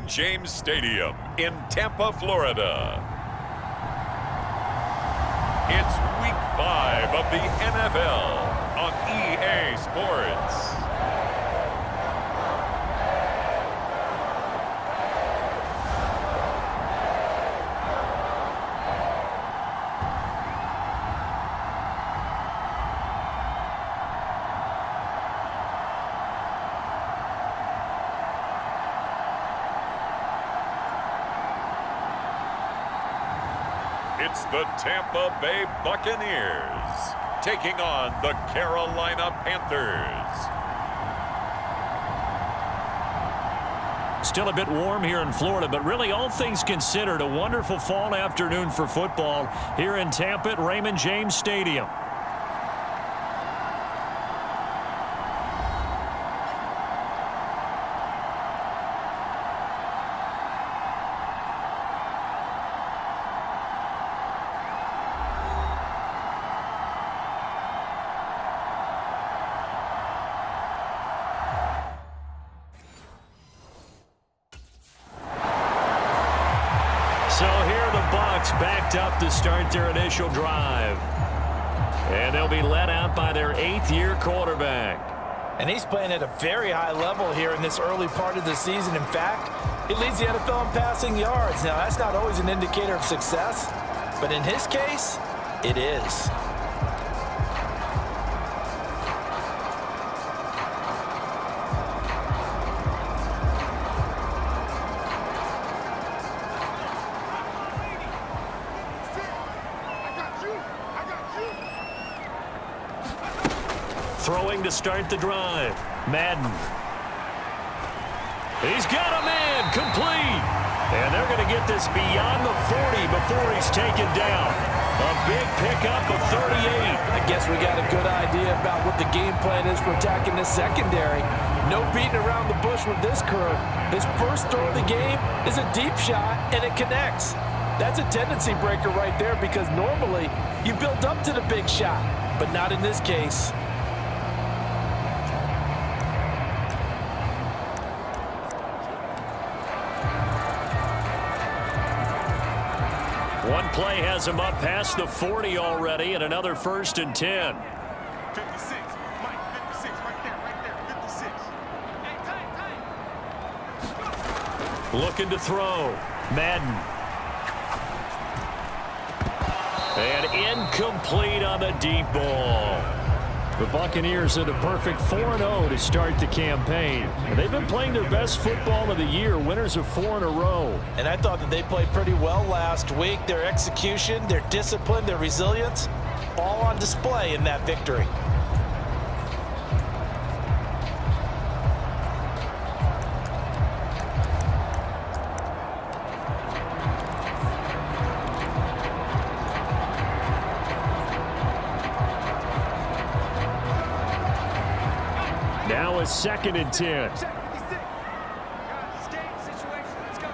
James Stadium in Tampa, Florida. It's Week 5 of the NFL on EA Sports. It's the Tampa Bay Buccaneers taking on the Carolina Panthers. Still a bit warm here in Florida, but really all things considered, a wonderful fall afternoon for football here in Tampa at Raymond James Stadium. So here are the Bucs backed up to start their initial drive. And they'll be led out by their 8th-year quarterback. And he's playing at a very high level here in this early part of the season. In fact, he leads the NFL in passing yards. Now, that's not always an indicator of success, but in his case, it is. Throwing to start the drive. Madden. He's got a man complete. And they're going to get this beyond the 40 before he's taken down. A big pickup of 38. I guess we got a good idea about what the game plan is for attacking this secondary. No beating around the bush with this crew. His first throw of the game is a deep shot, and it connects. That's a tendency breaker right there because normally you build up to the big shot, but not in this case. One play has him up past the 40 already, and another 1st and 10. 56, Mike, 56, right there, 56. Looking to throw. Madden. And incomplete on the deep ball. The Buccaneers are the perfect 4-0 to start the campaign. And they've been playing their best football of the year, winners of 4 in a row. And I thought that they played pretty well last week. Their execution, their discipline, their resilience, all on display in that victory. Now a 2nd and 10. 56. Guys, game situation. Let's go.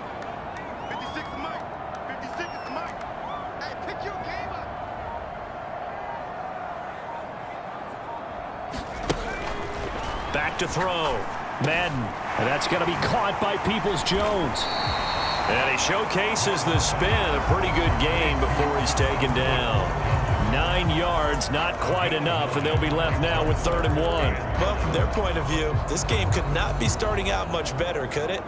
56 is Mike. 56 is Mike. Hey, pick your game up. Back to throw. Madden. And that's going to be caught by Peoples-Jones. And he showcases the spin. A pretty good game before he's taken down. 9 yards, not quite enough, and they'll be left now with 3rd and 1. Well, from their point of view, this game could not be starting out much better, could it?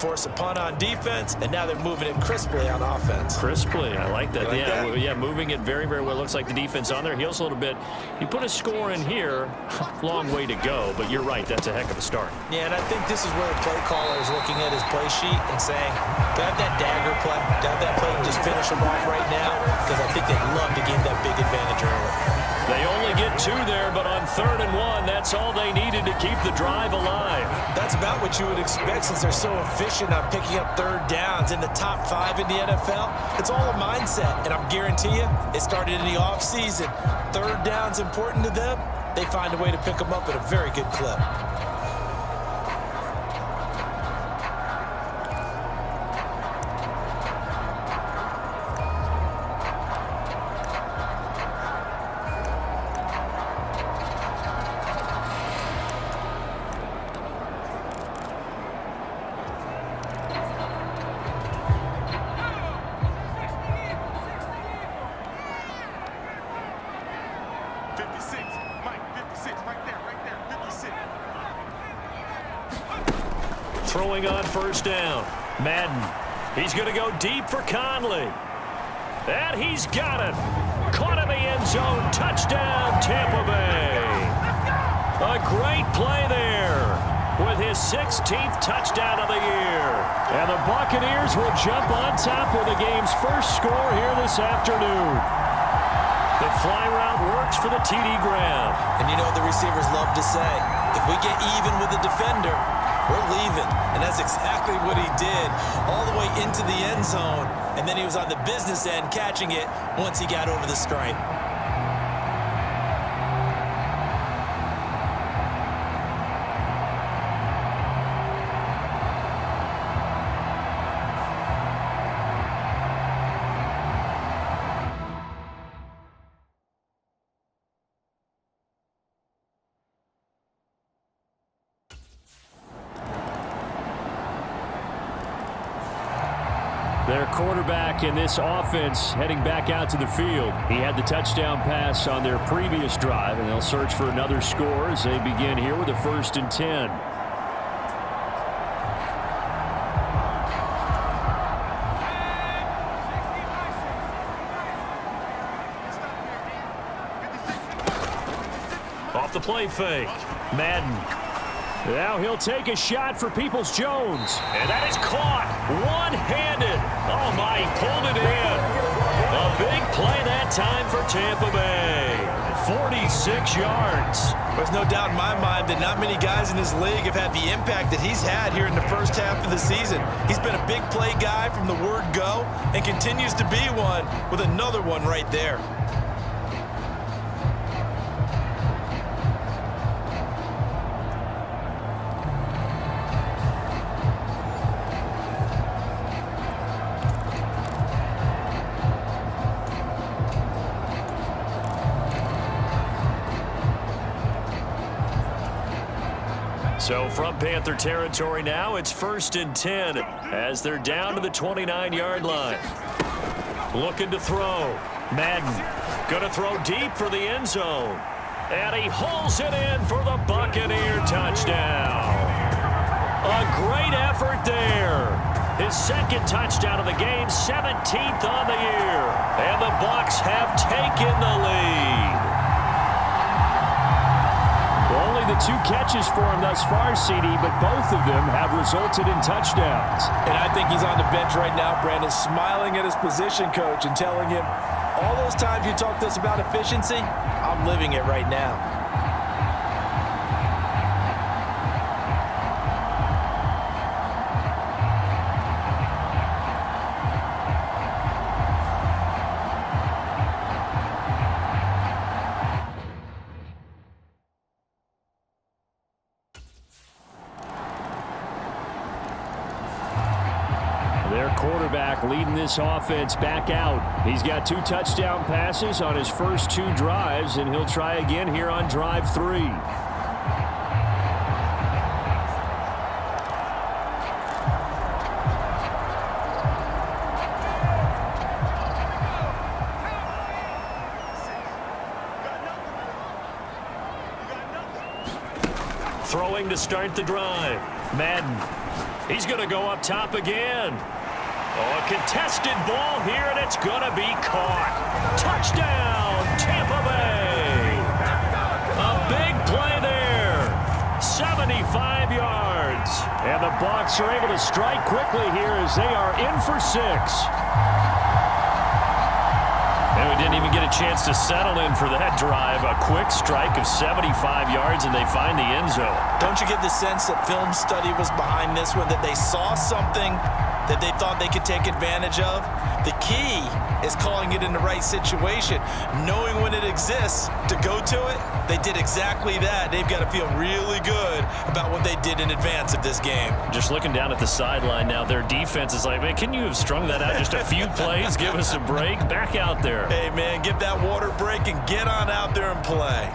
Force a punt on defense, and now they're moving it crisply on offense. Crisply, I like that. You like that? Yeah, moving it very, very well. Looks like the defense on their heels a little bit. You put a score in here, long way to go, but you're right, that's a heck of a start. Yeah, and I think this is where the play caller is looking at his play sheet and saying, do I have that dagger play? Do I have that play and just finish them off right now? Because I think they'd love to gain that big advantage early. They only get 2 there, but on 3rd and 1, that's all they needed to keep the drive alive. That's about what you would expect since they're so efficient on picking up 3rd downs in the top 5 in the NFL. It's all a mindset, and I guarantee you, it started in the offseason. 3rd down's important to them. They find a way to pick them up at a very good clip. throwing on first down. Madden. He's going to go deep for Conley. And he's got it. Caught in the end zone. Touchdown, Tampa Bay. A great play there with his 16th touchdown of the year. And the Buccaneers will jump on top with the game's first score here this afternoon. The fly route works for the TD Graham. And you know what the receivers love to say? If we get even with the defender, we're leaving. And that's exactly what he did all the way into the end zone. And then he was on the business end catching it once he got over the stripe. Their quarterback in this offense heading back out to the field. He had the touchdown pass on their previous drive, and they'll search for another score as they begin here with a 1st and 10. Off the play fake. Madden. Now he'll take a shot for Peoples-Jones. And that is caught. One-handed. Oh, my, he pulled it in. A big play that time for Tampa Bay. 46 yards. There's no doubt in my mind that not many guys in this league have had the impact that he's had here in the first half of the season. He's been a big play guy from the word go and continues to be one with another one right there. So from Panther territory now, it's 1st and 10 as they're down to the 29-yard line. Looking to throw. Madden going to throw deep for the end zone. And he hauls it in for the Buccaneer touchdown. A great effort there. His 2nd touchdown of the game, 17th on the year. And the Bucs have taken the lead. Only the 2 catches for him thus far, CD, but both of them have resulted in touchdowns. And I think he's on the bench right now, Brandon, smiling at his position coach and telling him, all those times you talked to us about efficiency, I'm living it right now. Their quarterback leading this offense back out. He's got 2 touchdown passes on his first 2 drives, and he'll try again here on drive 3. Throwing to start the drive. Madden. He's going to go up top again. Oh, a contested ball here, and it's going to be caught. Touchdown, Tampa Bay. A big play there. 75 yards. And the Bucs are able to strike quickly here as they are in for 6. And we didn't even get a chance to settle in for that drive. A quick strike of 75 yards, and they find the end zone. Don't you get the sense that film study was behind this one, that they saw something that they thought they could take advantage of? The key is calling it in the right situation, knowing when it exists to go to it. They did exactly that. They've got to feel really good about what they did in advance of this game. Just looking down at the sideline now, their defense is like, man, can you have strung that out just a few plays? Give us a break. Back out there. Hey, man, give that water break and get on out there and play.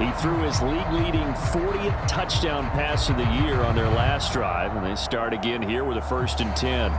He threw his league-leading 40th touchdown pass of the year on their last drive, and they start again here with a 1st and 10.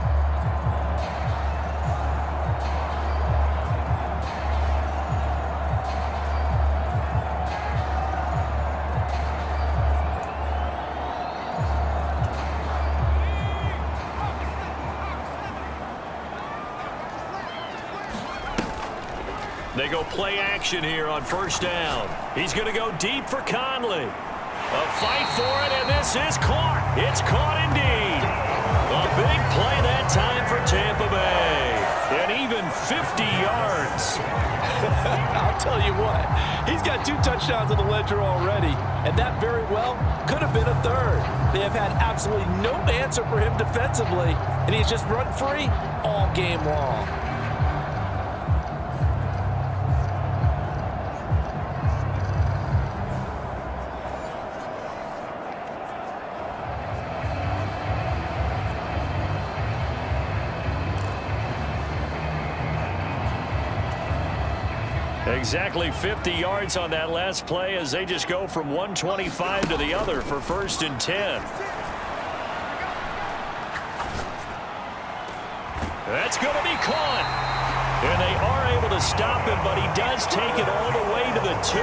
They go play action here on 1st down. He's going to go deep for Conley. A fight for it, and this is caught. It's caught indeed. A big play that time for Tampa Bay. And even 50 yards. I'll tell you what, he's got 2 touchdowns on the ledger already, and that very well could have been a 3rd. They have had absolutely no answer for him defensively, and he's just run free all game long. Exactly 50 yards on that last play as they just go from 125 to the other for 1st and 10. That's going to be caught. And they are able to stop him, but he does take it all the way to the 2.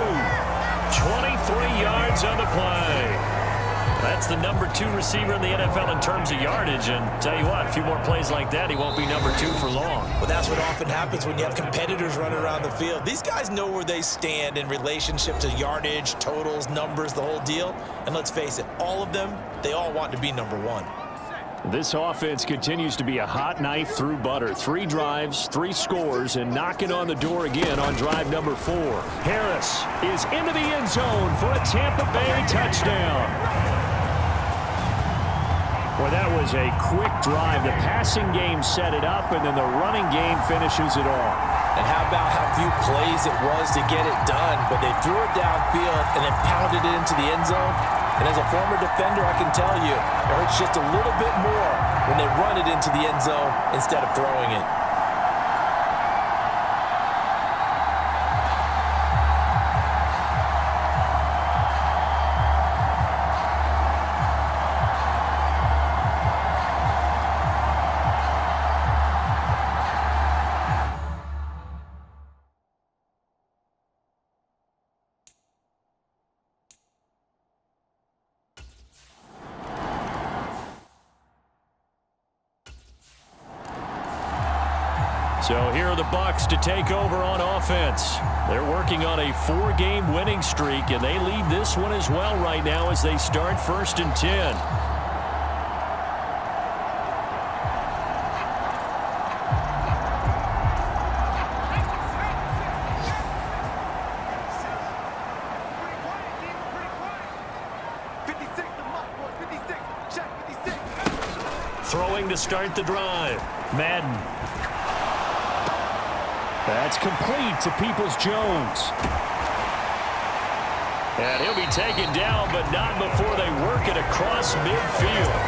23 yards on the play. That's the number 2 receiver in the NFL in terms of yardage. And tell you what, a few more plays like that, he won't be number 2 for long. Well, that's what often happens when you have competitors running around the field. These guys know where they stand in relationship to yardage, totals, numbers, the whole deal. And let's face it, all of them, they all want to be number 1. This offense continues to be a hot knife through butter. 3 drives, 3 scores, and knocking on the door again on drive number 4. Harris is into the end zone for a Tampa Bay touchdown. Well, that was a quick drive. The passing game set it up, and then the running game finishes it off. And how about how few plays it was to get it done, but they threw it downfield and then pounded it into the end zone. And as a former defender, I can tell you, it hurts just a little bit more when they run it into the end zone instead of throwing it. So here are the Bucs to take over on offense. They're working on a 4-game winning streak, and they lead this one as well right now as they start 1st and 10. Throwing to start the drive. Madden. That's complete to Peoples-Jones. And he'll be taken down, but not before they work it across midfield.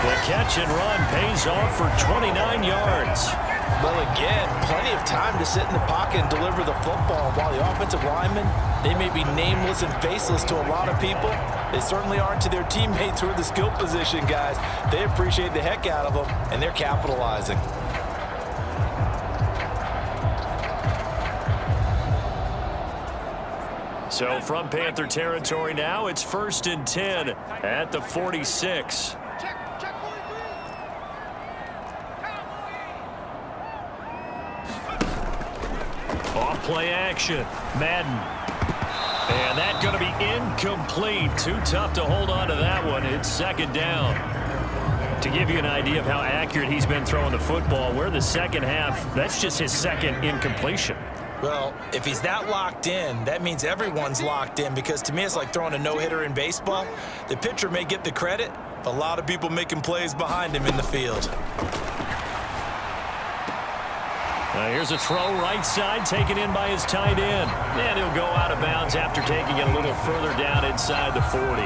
The catch and run pays off for 29 yards. Well, again, plenty of time to sit in the pocket and deliver the football. While the offensive linemen, they may be nameless and faceless to a lot of people, they certainly aren't to their teammates who are the skill position guys. They appreciate the heck out of them, and they're capitalizing. So from Panther territory now, it's 1st and 10 at the 46. Off play action. Madden. And that's going to be incomplete. Too tough to hold on to that one. It's 2nd down. To give you an idea of how accurate he's been throwing the football, we're the second half. That's just his 2nd incompletion. Well, if he's that locked in, that means everyone's locked in, because to me it's like throwing a no-hitter in baseball. The pitcher may get the credit, but a lot of people making plays behind him in the field. Here's a throw right side, taken in by his tight end. And he'll go out of bounds after taking it a little further down inside the 40.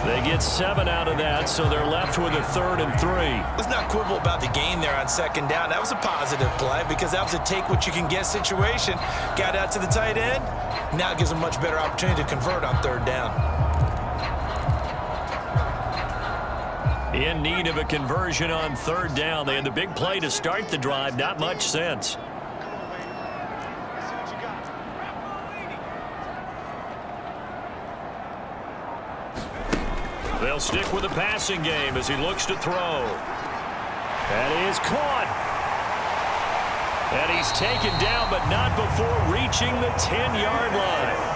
They get 7 out of that, so they're left with a 3rd and 3. Let's not quibble about the gain there on 2nd down. That was a positive play because that was a take-what-you-can-get situation. Got out to the tight end. Now it gives them a much better opportunity to convert on 3rd down. In need of a conversion on 3rd down. They had the big play to start the drive. Not much sense. They'll stick with the passing game as he looks to throw. That is caught. And he's taken down, but not before reaching the 10-yard line.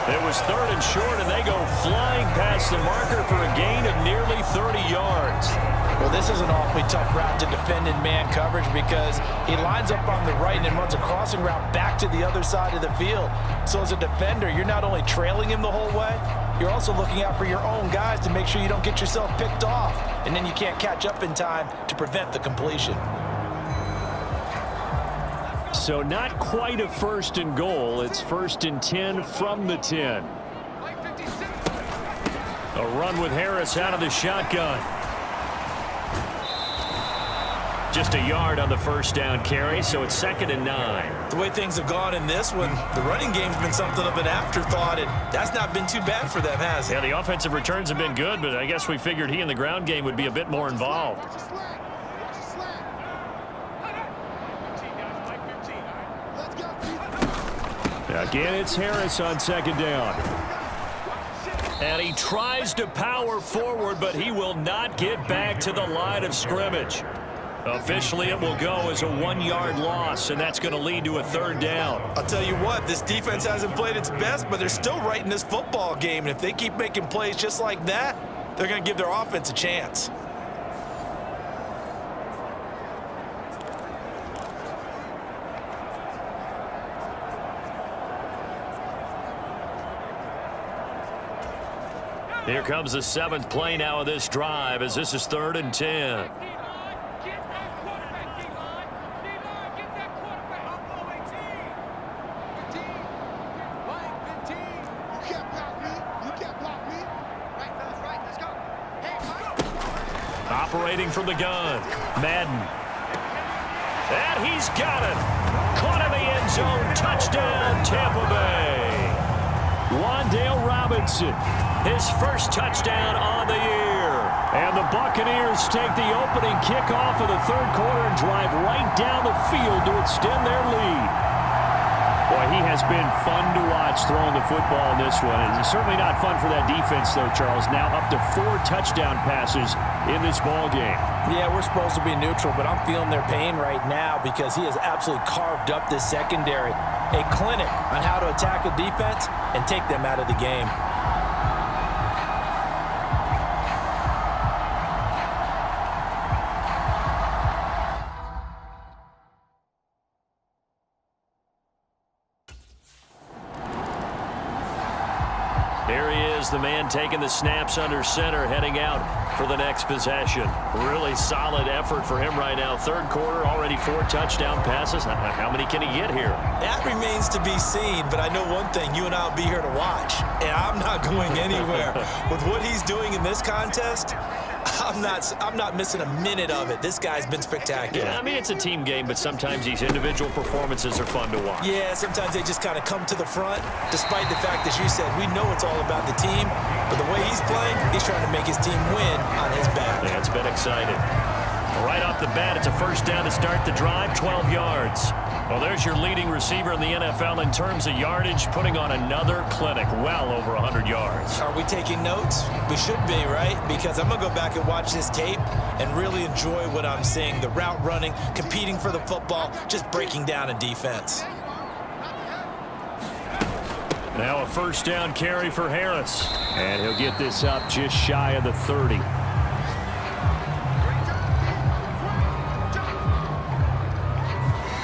It was 3rd and short, and they go flying past the marker for a gain of nearly 30 yards. Well, this is an awfully tough route to defend in man coverage because he lines up on the right and then runs a crossing route back to the other side of the field. So as a defender, you're not only trailing him the whole way, you're also looking out for your own guys to make sure you don't get yourself picked off. And then you can't catch up in time to prevent the completion. So not quite a 1st and goal. It's 1st and 10 from the 10. A run with Harris out of the shotgun. Just a yard on the 1st down carry, so it's 2nd and 9. The way things have gone in this one, the running game's been something of an afterthought, and that's not been too bad for them, has it? Yeah, the offensive returns have been good, but I guess we figured he in the ground game would be a bit more involved. Again, it's Harris on 2nd down. And he tries to power forward, but he will not get back to the line of scrimmage. Officially, it will go as a 1-yard loss, and that's going to lead to a 3rd down. I'll tell you what, this defense hasn't played its best, but they're still right in this football game. And if they keep making plays just like that, they're going to give their offense a chance. Here comes the 7th play now of this drive as this is 3rd and 10. Operating from the gun, Madden. And he's got it. Caught in the end zone. Touchdown, Tampa Bay. Wan'Dale Robinson, his 1st touchdown on the year. And the Buccaneers take the opening kickoff of the 3rd quarter and drive right down the field to extend their lead. Boy, he has been fun to watch throwing the football in this one. It's certainly not fun for that defense, though, Charles. Now up to 4 touchdown passes in this ball game. Yeah, we're supposed to be neutral, but I'm feeling their pain right now because he has absolutely carved up this secondary. A clinic on how to attack a defense and take them out of the game. Here he is, the man taking the snaps under center, heading out for the next possession. Really solid effort for him right now. 3rd quarter, already 4 touchdown passes. How many can he get here? That remains to be seen, but I know one thing. You and I will be here to watch, and I'm not going anywhere. With what he's doing in this contest, I'm not missing a minute of it. This guy's been spectacular. Yeah, I mean, it's a team game, but sometimes these individual performances are fun to watch. Yeah, sometimes they just kind of come to the front, despite the fact that you said we know it's all about the team, but the way he's playing, he's trying to make his team win on his back. Yeah, it's been exciting. Right off the bat, it's a 1st down to start the drive, 12 yards. Well, there's your leading receiver in the NFL in terms of yardage, putting on another clinic, well over 100 yards. Are we taking notes? We should be, right? Because I'm going to go back and watch this tape and really enjoy what I'm seeing. The route running, competing for the football, just breaking down a defense. Now a 1st down carry for Harris. And he'll get this up just shy of the 30.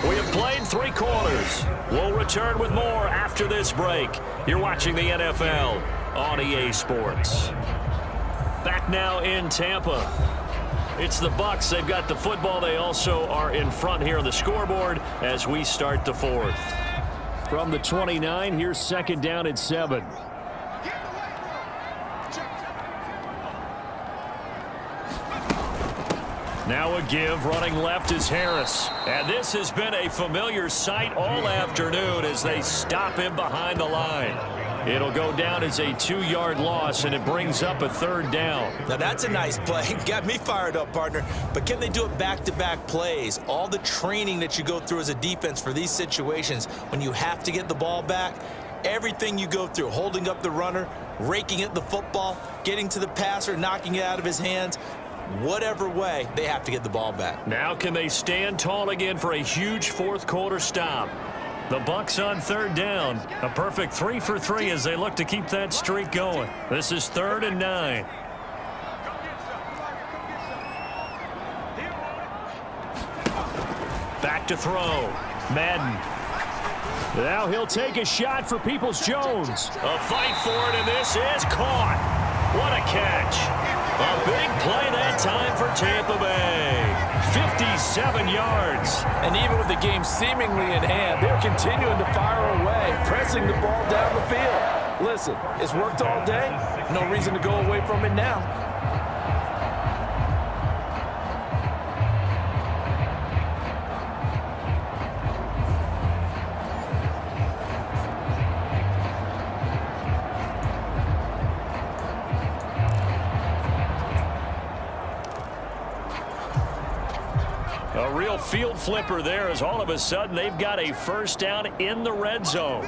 We have played 3 quarters. We'll return with more after this break. You're watching the NFL on EA Sports. Back now in Tampa. It's the Bucs. They've got the football. They also are in front here on the scoreboard as we start the fourth. From the 29, here's second down and 7. Now a give, running left is Harris. And this has been a familiar sight all afternoon as they stop him behind the line. It'll go down as a 2-yard loss, and it brings up a third down. Now that's a nice play. Got me fired up, partner. But can they do it back-to-back plays? All the training that you go through as a defense for these situations, when you have to get the ball back, everything you go through, holding up the runner, raking at the football, getting to the passer, knocking it out of his hands, whatever way, they have to get the ball back. Now can they stand tall again for a huge fourth-quarter stop? The Bucs on third down. A perfect 3 for 3 as they look to keep that streak going. This is 3rd and 9. Back to throw. Madden. Now he'll take a shot for Peoples-Jones. A fight for it, and this is caught. What a catch. A big play that time for Tampa Bay. 57 yards. And even with the game seemingly in hand, they're continuing to fire away, pressing the ball down the field. Listen, it's worked all day. No reason to go away from it now. A real field flipper there as all of a sudden they've got a first down in the red zone.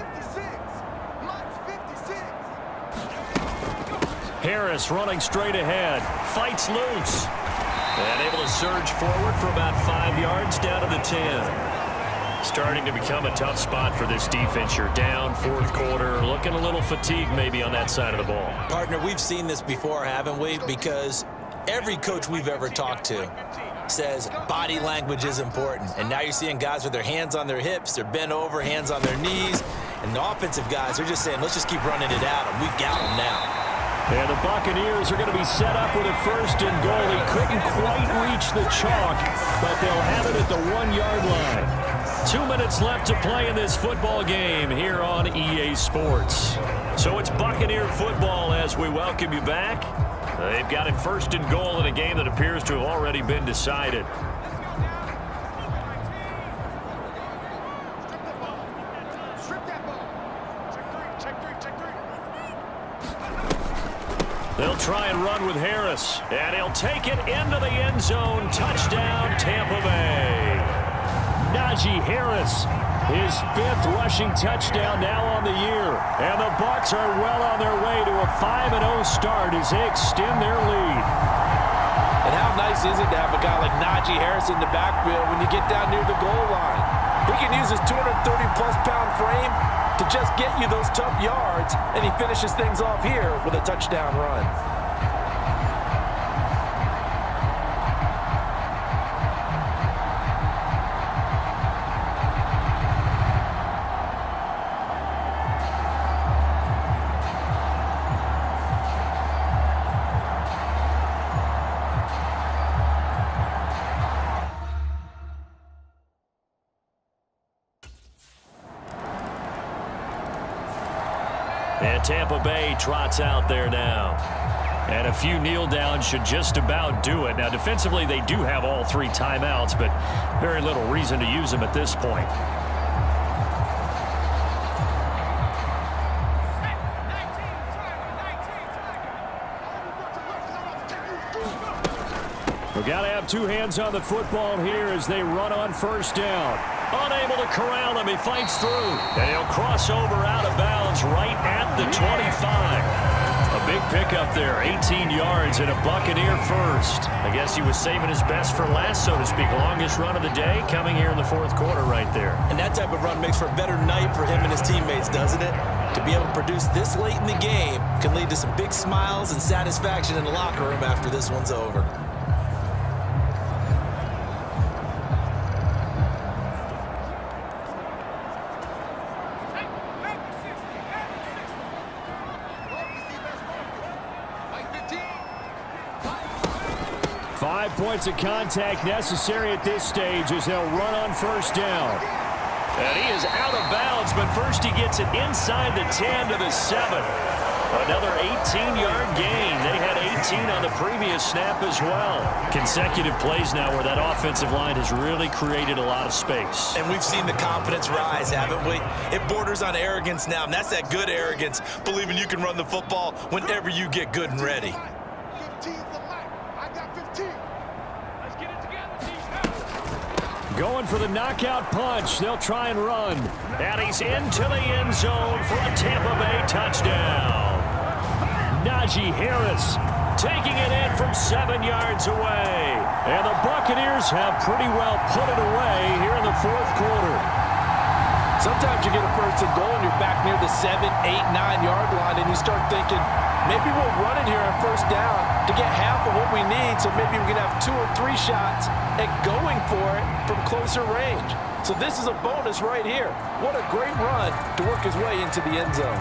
Harris running straight ahead. Fights loose. And able to surge forward for about 5 yards down to the 10. Starting to become a tough spot for this defense. You're down fourth quarter. Looking a little fatigued maybe on that side of the ball. Partner, we've seen this before, haven't we? Because every coach we've ever talked to says body language is important. And now you're seeing guys with their hands on their hips, they're bent over, hands on their knees. And the offensive guys are just saying, let's just keep running it at them. We've got them now. And the Buccaneers are going to be set up with a first and goal. He couldn't quite reach the chalk, but they'll have it at the 1-yard line. 2 minutes left to play in this football game here on EA Sports. So it's Buccaneer football as we welcome you back. They've got it first and goal in a game that appears to have already been decided. They'll try and run with Harris, and he'll take it into the end zone. Touchdown, Tampa Bay. Najee Harris, his 5th rushing touchdown now on the year. And the Bucs are well on their way to a 5-0 start as they extend their lead. And how nice is it to have a guy like Najee Harris in the backfield when you get down near the goal line? He can use his 230-plus pound frame to just get you those tough yards, and he finishes things off here with a touchdown run. And Tampa Bay trots out there now. And a few kneel downs should just about do it. Now, defensively, they do have all 3 timeouts, but very little reason to use them at this point. We've got to have 2 hands on the football here as they run on first down. Unable to corral him. He fights through. And he'll cross over out of bounds right at the 25. A big pickup there. 18 yards and a Buccaneer first. I guess he was saving his best for last, so to speak. Longest run of the day coming here in the fourth quarter right there. And that type of run makes for a better night for him and his teammates, doesn't it? To be able to produce this late in the game can lead to some big smiles and satisfaction in the locker room after this one's over. 5 points of contact necessary at this stage as they'll run on first down. And he is out of bounds, but first he gets it inside the 10 to the 7. Another 18-yard gain. They had 18 on the previous snap as well. Consecutive plays now where that offensive line has really created a lot of space. And we've seen the confidence rise, haven't we? It borders on arrogance now, and that's that good arrogance, believing you can run the football whenever you get good and ready. 15's the mic. I got 15. Let's get it together, team. Going for the knockout punch. They'll try and run. And he's into the end zone for a Tampa Bay touchdown. Najee Harris taking it in from 7 yards away. And the Buccaneers have pretty well put it away here in the fourth quarter. Sometimes you get a first and goal and you're back near the 7, 8, 9-yard line, and you start thinking, maybe we'll run it here on first down to get half of what we need, so maybe we can have 2 or 3 shots at going for it from closer range. So this is a bonus right here. What a great run to work his way into the end zone.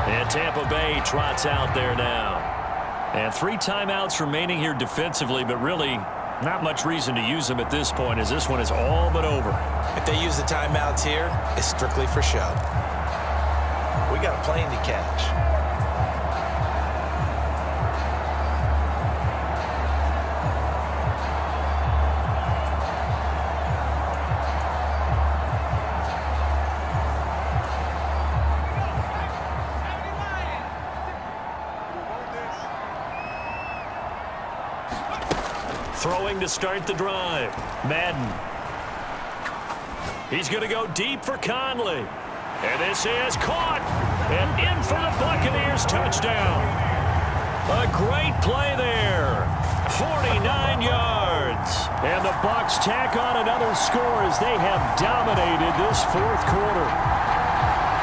And Tampa Bay trots out there now. And 3 timeouts remaining here defensively, but really not much reason to use them at this point as this one is all but over. If they use the timeouts here, it's strictly for show. We got a plane to catch. Throwing to start the drive. Madden. He's going to go deep for Conley. And this is caught. And in for the Buccaneers touchdown. A great play there. 49 yards. And the Bucs tack on another score as they have dominated this fourth quarter.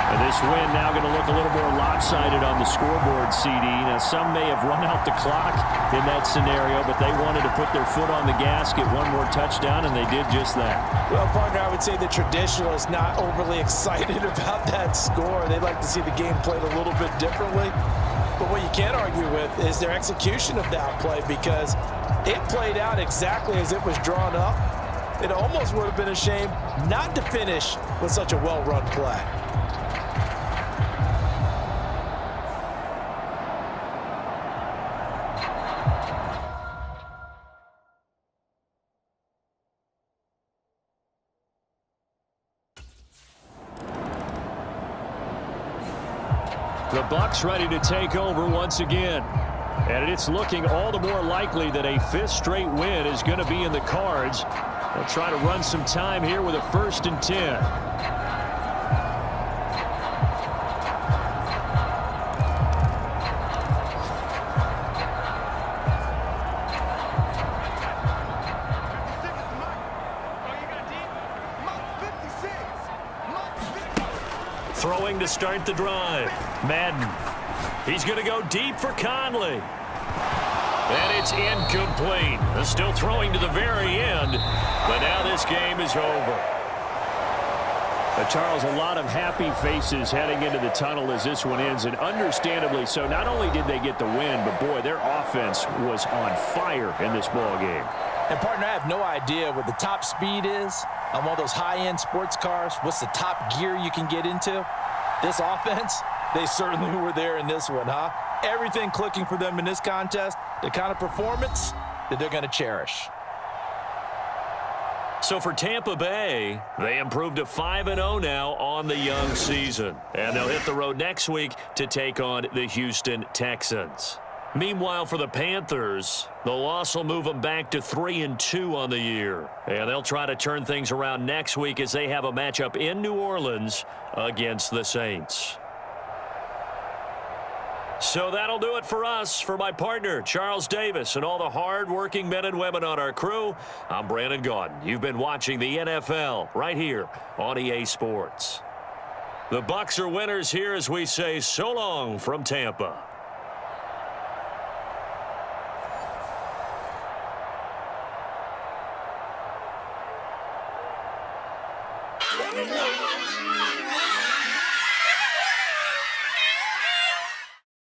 And this win now going to look a little more lopsided on the scoreboard, CD. Now, some may have run out the clock in that scenario, but they wanted to put their foot on the gas, get one more touchdown, and they did just that. Well, partner, I would say the traditionalists not overly excited about that score. They'd like to see the game played a little bit differently. But what you can't argue with is their execution of that play, because it played out exactly as it was drawn up. It almost would have been a shame not to finish with such a well-run play. The Bucs ready to take over once again. And it's looking all the more likely that a 5th straight win is going to be in the cards. They'll try to run some time here with a 1st and 10. Throwing to start the drive. Madden. He's going to go deep for Conley. And it's incomplete. They're still throwing to the very end. But now this game is over. Charles, a lot of happy faces heading into the tunnel as this one ends, and understandably so. Not only did they get the win, but boy, their offense was on fire in this ball game. And partner, I have no idea what the top speed is on one of those high-end sports cars. What's the top gear you can get into? This offense, they certainly were there in this one, huh? Everything clicking for them in this contest, the kind of performance that they're going to cherish. So for Tampa Bay, they improved to 5-0 now on the young season. And they'll hit the road next week to take on the Houston Texans. Meanwhile, for the Panthers, the loss will move them back to 3-2 on the year. And they'll try to turn things around next week as they have a matchup in New Orleans against the Saints. So that'll do it for us. For my partner, Charles Davis, and all the hard-working men and women on our crew, I'm Brandon Gaudin. You've been watching the NFL right here on EA Sports. The Bucs are winners here as we say so long from Tampa. Yeah.